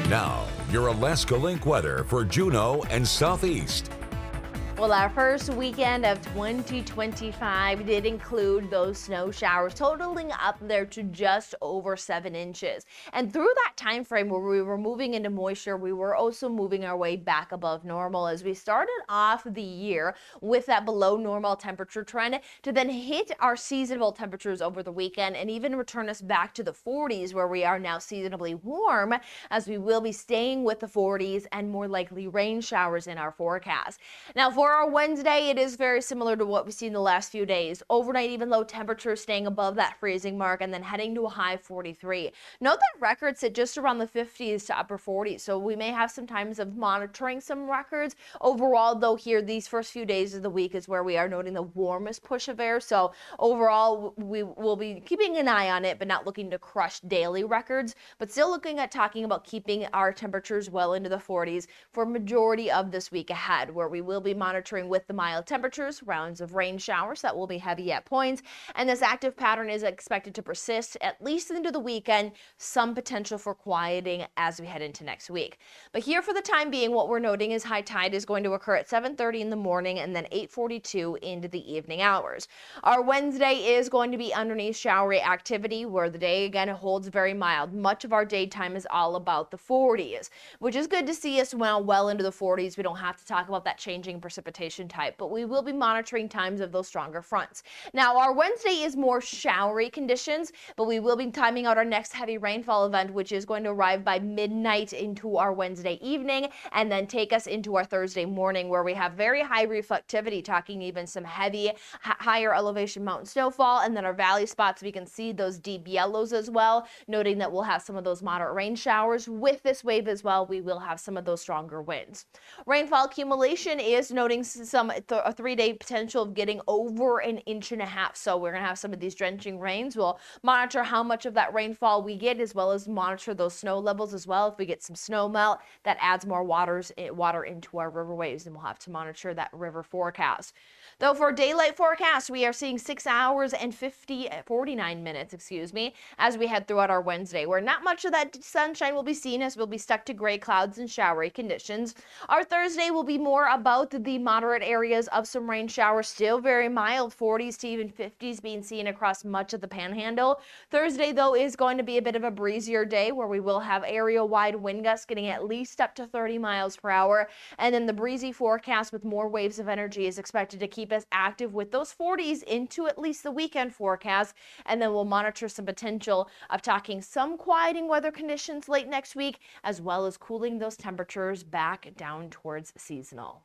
Now, your Alaska Link weather for Juneau and Southeast. Well, our first weekend of 2025 did include those snow showers, totaling up there to just over 7 inches. And through that time frame where we were moving into moisture, we were also moving our way back above normal as we started off the year with that below normal temperature trend to then hit our seasonable temperatures over the weekend and even return us back to the 40s, where we are now seasonably warm, as we will be staying with the 40s and more likely rain showers in our forecast. Now, for our Wednesday, it is very similar to what we've seen the last few days. Overnight, even low temperatures staying above that freezing mark and then heading to a high 43. Note that records sit just around the 50s to upper 40s, so we may have some times of monitoring some records. Overall, though, here, these first few days of the week is where we are noting the warmest push of air, so overall, we will be keeping an eye on it, but not looking to crush daily records, but still looking at talking about keeping our temperatures well into the 40s for majority of this week ahead, where we will be monitoring with the mild temperatures, rounds of rain showers that will be heavy at points, and this active pattern is expected to persist at least into the weekend, some potential for quieting as we head into next week. But here for the time being, what we're noting is high tide is going to occur at 7:30 in the morning and then 8:42 into the evening hours. Our Wednesday is going to be underneath showery activity, where the day again holds very mild. Much of our daytime is all about the 40s, which is good to see us well into the 40s. We don't have to talk about that changing precipitation type, but we will be monitoring times of those stronger fronts. Now, our Wednesday is more showery conditions, but we will be timing out our next heavy rainfall event, which is going to arrive by midnight into our Wednesday evening and then take us into our Thursday morning, where we have very high reflectivity, talking even some heavy, higher elevation mountain snowfall, and then our valley spots, we can see those deep yellows as well, noting that we'll have some of those moderate rain showers. With this wave as well, we will have some of those stronger winds. Rainfall accumulation is noting some a 3-day potential of getting over 1.5 inches. So we're going to have some of these drenching rains. We'll monitor how much of that rainfall we get, as well as monitor those snow levels as well. If we get some snow melt, that adds more water into our riverways, and we'll have to monitor that river forecast. Though for daylight forecast, we are seeing 6 hours and 49 minutes, as we head throughout our Wednesday, where not much of that sunshine will be seen, as we'll be stuck to gray clouds and showery conditions. Our Thursday will be more about the moderate areas of some rain showers, still very mild, 40s to even 50s being seen across much of the panhandle. Thursday, though, is going to be a bit of a breezier day, where we will have area-wide wind gusts getting at least up to 30 miles per hour, and then the breezy forecast with more waves of energy is expected to keep us active with those 40s into at least the weekend forecast, and then we'll monitor some potential of talking some quieting weather conditions late next week, as well as cooling those temperatures back down towards seasonal.